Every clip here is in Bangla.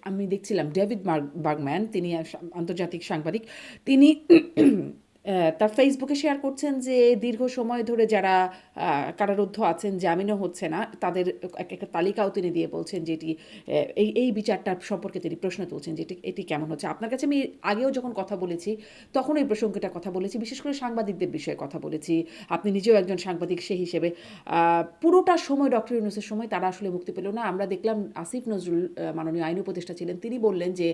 আমি দেখছিলাম ডেভিড বার্গম্যান, তিনি আন্তর্জাতিক সাংবাদিক। তিনি তার ফেসবুকে শেয়ার করছেন যে দীর্ঘ সময় ধরে যারা কারারুদ্ধ আছেন, জামিনও হচ্ছে না, তাদের একটা তালিকাও তিনি দিয়ে বলছেন যে এটি এই বিচারটার সম্পর্কে তিনি প্রশ্ন তুলছেন যে এটি কেমন হচ্ছে। আপনার কাছে আমি আগেও যখন কথা বলেছি তখন এই প্রসঙ্গটা কথা বলেছি, বিশেষ করে সাংবাদিকদের বিষয়ে কথা বলেছি। আপনি নিজেও একজন সাংবাদিক, সেই হিসেবে পুরোটা সময় ডক্টর ইউনূসের সময় তারা আসলে মুক্তি পেল না। আমরা দেখলাম আসিফ নজরুল, মাননীয় আইন উপদেষ্টা ছিলেন, তিনি বললেন যে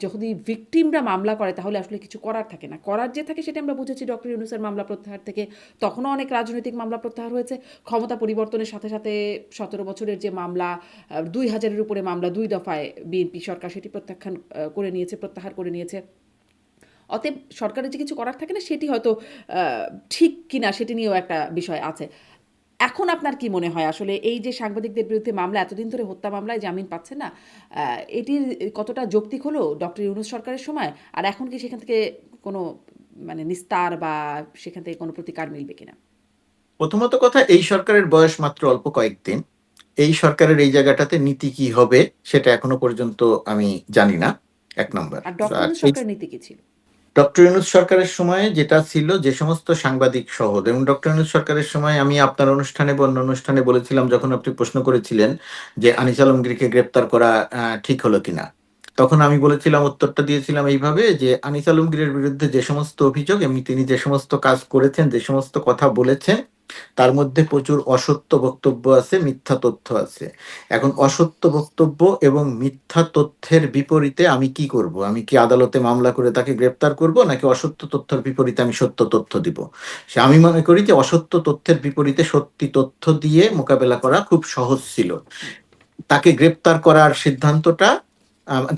যদি ভিকটিমরা মামলা করে তাহলে আসলে কিছু করার থাকে না, করার যে থাকে সেটা আমরা বুঝেছি ডক্টর ইউনূসের মামলা প্রত্যাহার থেকে। তখনও অনেক রাজনৈতিক মামলা প্রত্যাহার হয়েছে। ক্ষমতা পরিবর্তনের সাথে সাথে 17 বছরের যে মামলা, 2000-এর উপরে মামলা 2 দফায় বিএনপি সরকার সেটি প্রত্যাখ্যান করে নিয়েছে, প্রত্যাহার করে নিয়েছে। অতএব সরকারের যে কিছু করার থাকে না সেটি হয়তো ঠিক কিনা সেটি নিয়েও একটা বিষয় আছে। এখন আপনার কি মনে হয় আসলে এই যে সাংবাদিকদের বিরুদ্ধে মামলা, এতদিন ধরে হত্যা মামলায় জামিন পাচ্ছে না, এটির কতটা যৌক্তিক হলো ডক্টর ইউনূস সরকারের সময়? আর এখন কি সেখান থেকে কোনো মানে নিস্তার বা সেখান থেকে কোনো প্রতিকার মিলবে কিনা? প্রথমত কথা, এই সরকারের বয়স মাত্র অল্প কয়েকদিন। এই সরকারের এই জায়গাটাতে নীতি কি হবে সেটা এখনো পর্যন্ত আমি জানি না, এক নম্বর। আর ডক্টর আর ইউনূস এই সরকারের নীতি কি ছিল? ডক্টর ইউনূস সরকারের সময় যেটা ছিল, যে সমস্ত সাংবাদিক সহ, এবং ডক্টর ইউনূস সরকারের সময় আমি আপনার অনুষ্ঠানে বা অন্য অনুষ্ঠানে বলেছিলাম, যখন আপনি প্রশ্ন করেছিলেন যে আনিস আলমগীরকে গ্রেপ্তার করা ঠিক হলো কিনা, তখন আমি বলেছিলাম, উত্তরটা দিয়েছিলাম এইভাবে যে আনিস আলমগীরের বিরুদ্ধে যে সমস্ত অভিযোগ, এমনি তিনি যে সমস্ত কাজ করেছেন, যে সমস্ত কথা বলেছেন, তার মধ্যে প্রচুর অসত্য বক্তব্য আছে, মিথ্যা তথ্য আছে। এখন অসত্য বক্তব্য এবং মিথ্যা তথ্যের বিপরীতে আমি কি করব? আমি কি আদালতে মামলা করে তাকে গ্রেপ্তার করব, নাকি অসত্য তথ্যের বিপরীতে আমি সত্য তথ্য দিব? সে আমি মনে করি যে অসত্য তথ্যের বিপরীতে সত্যি তথ্য দিয়ে মোকাবেলা করা খুব সহজ ছিল। তাকে গ্রেপ্তার করার সিদ্ধান্তটা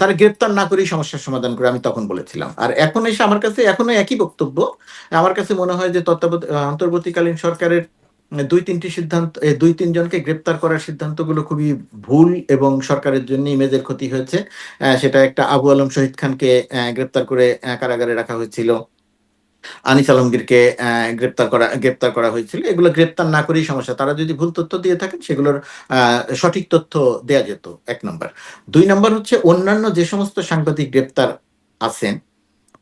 তারা গ্রেপ্তার না করেই সমস্যার সমাধান করে, আমি তখন বলেছিলাম। আর এখন এসে আমার কাছে এখনো একই বক্তব্য। আমার কাছে মনে হয় যে অন্তর্বর্তীকালীন সরকারের দুই তিনটি সিদ্ধান্ত, দুই তিনজনকে গ্রেপ্তার করার সিদ্ধান্তগুলো খুবই ভুল এবং সরকারের জন্য ইমেজের ক্ষতি হয়েছে। সেটা একটা, আবু আলম শহীদ খানকে গ্রেপ্তার করে কারাগারে রাখা হয়েছিল, আনিস আলমগীরকে গ্রেপ্তার করা হয়েছিল। এগুলো গ্রেপ্তার না করেই সমস্যা। তারা যদি ভুল তথ্য দিয়ে থাকেন, সেগুলোর সঠিক তথ্য দেয়া যেত, এক নম্বর। দুই নম্বর হচ্ছে, অন্যান্য যে সমস্ত সাংবাদিক গ্রেপ্তার আছেন,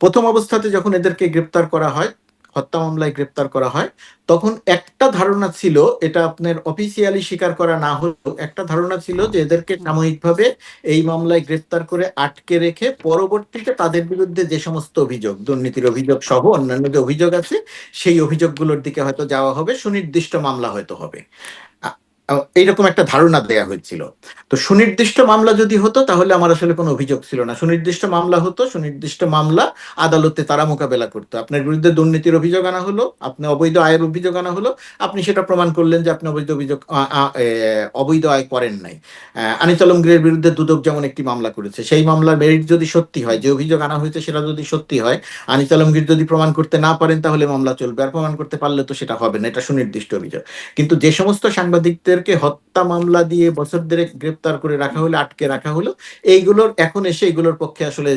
প্রথম অবস্থাতে যখন এদেরকে গ্রেপ্তার করা হয়, হত্যা মামলায় গ্রেপ্তার করা হয়, তখন একটা ধারণা ছিল, এটা আপনার অফিসিয়ালি স্বীকার করা না হলেও একটা ধারণা ছিল, যে এদেরকে হুম। সাময়িকভাবে এই মামলায় গ্রেপ্তার করে আটকে রেখে পরবর্তীতে তাদের বিরুদ্ধে যে সমস্ত অভিযোগ, দুর্নীতির অভিযোগ সহ অন্যান্য যে অভিযোগ আছে, সেই অভিযোগগুলোর দিকে হয়তো যাওয়া হবে, সুনির্দিষ্ট মামলা হয়তো হবে। এইরকম একটা ধারণা দেয়া হয়েছিল। তো সুনির্দিষ্ট মামলা যদি হতো, তাহলে আমার আসলে কোনো অভিযোগ ছিল না। সুনির্দিষ্ট মামলা হতো, সুনির্দিষ্ট মামলা, আদালতে তারা মোকাবেলা করতো। আপনার বিরুদ্ধে দুর্নীতির অভিযোগ আনা হলো, আপনি অবৈধ আয়ের অভিযোগ আনা হলো, আপনি সেটা প্রমাণ করলেন যে আপনি অবৈধ আয় করেন নাই। আনিস আলমগীরের বিরুদ্ধে দুদক যেমন একটি মামলা করেছে, সেই মামলার মেরিট যদি সত্যি হয়, যে অভিযোগ আনা হয়েছে সেটা যদি সত্যি হয়, আনিস আলমগীর যদি প্রমাণ করতে না পারেন, তাহলে মামলা চলবে, আর প্রমাণ করতে পারলে তো সেটা হবে না, এটা সুনির্দিষ্ট অভিযোগ। কিন্তু যে সমস্ত সাংবাদিকদেরকে হত্যা মামলা দিয়ে বছর দেড়েক গ্রেপ্তার করে রাখা হলো, আটকে রাখা হলো, এইগুলোর এখন এসে এগুলোর পক্ষে আসলে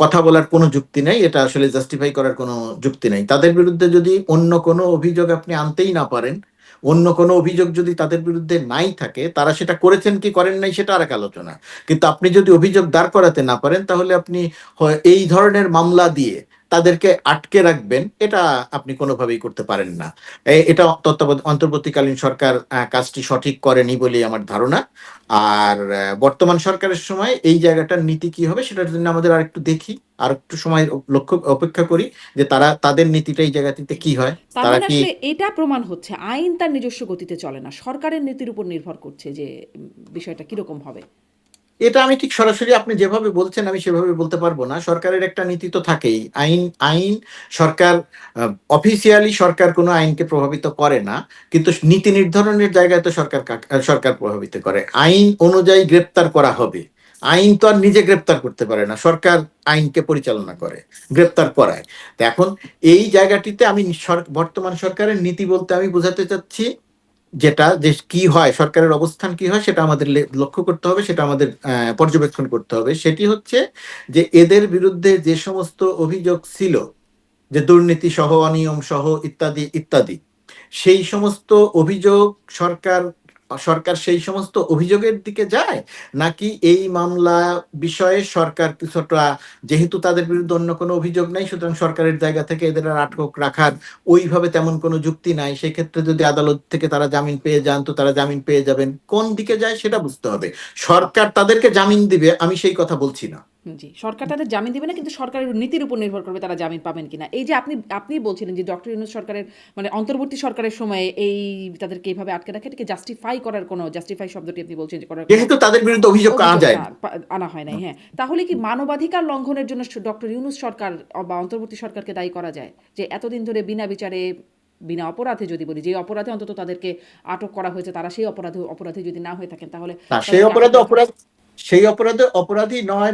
কথা বলার কোনো যুক্তি নেই, এটা আসলে জাস্টিফাই করার কোনো যুক্তি নেই। তাদের বিরুদ্ধে যদি অন্য কোনো অভিযোগ আপনি আনতেই না পারেন, অন্য কোনো অভিযোগ যদি তাদের বিরুদ্ধে নাই থাকে, তারা সেটা করেছেন কি করেন নাই সেটা আর এক আলোচনা। কিন্তু আপনি যদি অভিযোগ দাঁড় করাতে না পারেন, তাহলে আপনি এই ধরনের মামলা দিয়ে তাদেরকে আটকে রাখবেন, এটা আপনি কোনোভাবেই করতে পারেন না। এটা অন্তর্বর্তীকালীন সরকার কাজটি সঠিক করেনি বলেই আমার ধারণা। আর বর্তমান সরকারের সময় এই জায়গাটার নীতি কি হবে, সেটার জন্য আমাদের আর একটু দেখি, আর একটু সময় অপেক্ষা করি, যে তাদের নীতিটা এই জায়গাটিতে কি হয়। তার তারা মানে কি, আসলে এটা প্রমাণ হচ্ছে আইন তার নিজস্ব গতিতে চলে না, সরকারের নীতির উপর নির্ভর করছে যে বিষয়টা কিরকম হবে। এটা আমি ঠিক সরাসরি আপনি যেভাবে বলছেন আমি সেভাবে বলতে পারবো না। সরকারের একটা নীতি তো থাকেই, আইন আইন সরকার, অফিসিয়ালি সরকার কোনো আইনকে প্রভাবিত করে না, কিন্তু নীতি নির্ধারণের জায়গায় তো সরকার প্রভাবিত করে। আইন অনুযায়ী গ্রেপ্তার করা হবে, আইন তো আর নিজে গ্রেপ্তার করতে পারে না, সরকার আইনকে পরিচালনা করে, গ্রেপ্তার করায়। তো এখন এই জায়গাটিতে আমি বর্তমান সরকারের নীতি বলতে আমি বোঝাতে চাচ্ছি, যেটা যে কি হয়, সরকারের অবস্থান কি হয়, সেটা আমাদের লক্ষ্য করতে হবে, সেটা আমাদের পর্যবেক্ষণ করতে হবে। সেটি হচ্ছে যে এদের বিরুদ্ধে যে সমস্ত অভিযোগ ছিল, যে দুর্নীতি সহ, অনিয়ম সহ, ইত্যাদি ইত্যাদি, সেই সমস্ত অভিযোগ সরকার সরকার সেই সমস্ত অভিযোগের দিকে যায়, নাকি এই মামলা বিষয়ে সরকার কিছুটা, যেহেতু তাদের বিরুদ্ধে অন্য কোনো অভিযোগ নাই, সুতরাং সরকারের জায়গা থেকে এদের আর আটক রাখার ওইভাবে তেমন কোনো যুক্তি নাই, সেক্ষেত্রে যদি আদালত থেকে তারা জামিন পেয়ে যান তো তারা জামিন পেয়ে যাবেন, কোন দিকে যায় সেটা বুঝতে হবে। সরকার তাদেরকে জামিন দিবে আমি সেই কথা বলছি না। জি, সরকার তাদের জামিন দিবে না, কিন্তু সরকারের নীতির উপর নির্ভর করবে তারা জামিন পাবেন কিনা। এই যে আপনি বলছিলেন যে ডক্টর ইউনূস সরকারের মানে অন্তর্বর্তী সরকারের সময়ে এই তাদেরকে এইভাবে আটকে রাখা, এটাকে জাস্টিফাই করার কোনো, জাস্টিফাই শব্দটি আপনি বলছেন যে করার কোনো যেহেতু তাদের বিরুদ্ধে অভিযোগ আনা যায় না। আনা হয় নাই, হ্যাঁ। তাহলে কি মানবাধিকার লঙ্ঘনের জন্য ডক্টর ইউনূস সরকার বা অন্তর্বর্তী সরকারকে দায়ী করা যায়, যে এতদিন ধরে বিনা বিচারে, বিনা অপরাধে, যদি বলি যে অপরাধে অন্তত তাদেরকে আটক করা হয়েছে, তারা সেই অপরাধী যদি না হয়ে থাকেন, তাহলে না, সেই তাদেরকে আটক অপরাধে রাখা? সেই অপরাধে অপরাধী নয়,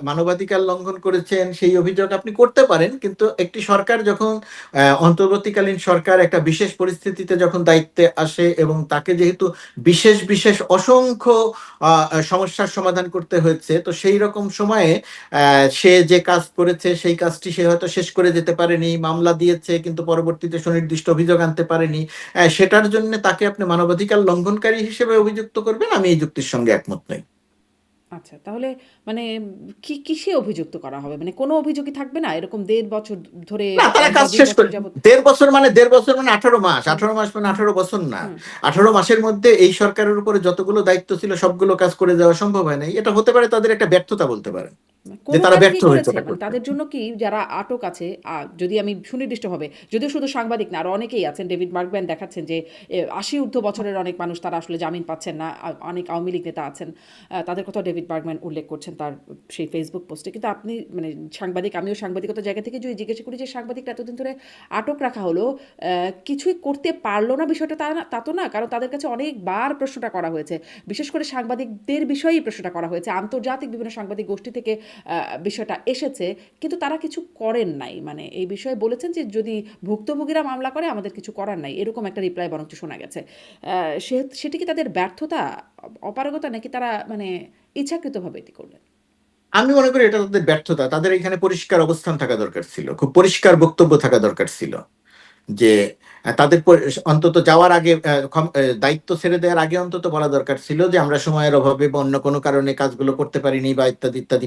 মানবাধিকার লঙ্ঘন করেছেন সেই অভিযোগ আপনি করতে পারেন, কিন্তু একটি সরকার যখন অন্তর্বর্তীকালীন সরকার একটা বিশেষ পরিস্থিতিতে যখন দায়িত্বে আসে এবং তাকে যেহেতু বিশেষ বিশেষ অসংখ্য সমস্যার সমাধান করতে হয়েছে, তো সেই রকম সময়ে সে যে কাজ করেছে সেই কাজটি সে হয়তো শেষ করে যেতে পারেনি, মামলা দিয়েছে কিন্তু পরবর্তীতে সুনির্দিষ্ট অভিযোগ আনতে পারেনি, সেটার জন্য তাকে আপনি মানবাধিকার লঙ্ঘনকারী হিসেবে অভিযুক্ত করবেন, আমি এই যুক্তির সঙ্গে একমত নই। আচ্ছা, তাহলে মানে কিসে অভিযুক্ত করা হবে? মানে কোনো অভিযোগই থাকবে না? এরকম ১.৫ বছর ধরে না, তারা বা কাজ ২ শেষ বছর করে যাবৎ? ১.৫ বছর মানে ১৮ মাস, হুম, ১৮ মাস মানে হুম, ১৮ বছর না। হুম। ১৮ মাসের মধ্যে এই সরকারের উপরে যতগুলো দায়িত্ব ছিল সবগুলো কাজ করে যাওয়া সম্ভব হয় নাই। এটা হতে পারে তাদের একটা ব্যর্থতা বলতে পারেন, যে কোনো তারা কাজ কি ব্যর্থ হয়েছে করেছে? এটা মানে করতে। তাদের জন্য কি যারা আটক আছে, যদি আমি সুনির্দিষ্টভাবে, যদিও শুধু সাংবাদিক না, আরো অনেকেই আছেন, ডেভিড বার্গম্যান দেখাচ্ছেন যে ৮০ ঊর্ধ্ব বছরের অনেক মানুষ তারা আসলে জামিন পাচ্ছেন না। অনেক আওয়ামী লীগ নেতা আছেন। তাদের কথাও ডেভিড বার্গম্যান উল্লেখ করছেন তার সেই ফেসবুক পোস্টে। কিন্তু আপনি মানে সাংবাদিক, আমিও সাংবাদিকতার জায়গা থেকে যদি জিজ্ঞাসা করি যে সাংবাদিকরা এতদিন ধরে আটক রাখা হলো, কিছুই করতে পারলো না, বিষয়টা তা তো না। কারণ তাদের কাছে অনেকবার প্রশ্নটা করা হয়েছে। বিশেষ করে সাংবাদিকদের বিষয়েই প্রশ্নটা করা হয়েছে। আন্তর্জাতিক বিভিন্ন সাংবাদিক গোষ্ঠী থেকে বিষয়টা এসেছে, কিন্তু তারা কিছু করেন নাই। মানে এই বিষয়ে বলেছেন যে যদি ভুক্তভোগীরা মামলা করে আমাদের কিছু করার নাই, এরকম একটা রিপ্লাই বরঞ্চ শোনা গেছে। সেটি কি তাদের ব্যর্থতা, অপারগতা, নাকি তারা মানে ইচ্ছাকৃতভাবে এটি করলেন? আমি মনে করি এটা তাদের ব্যর্থতা। তাদের এখানে পরিষ্কার অবস্থান থাকা দরকার ছিল, খুব পরিষ্কার বক্তব্য থাকা দরকার ছিল, যে তাদের অন্তত যাওয়ার আগে, দায়িত্ব ছেড়ে দেওয়ার আগে অন্তত বলা দরকার ছিল যে আমরা সময়ের অভাবে বা অন্য কোনো কারণে কাজগুলো করতে পারিনি বা ইত্যাদি ইত্যাদি।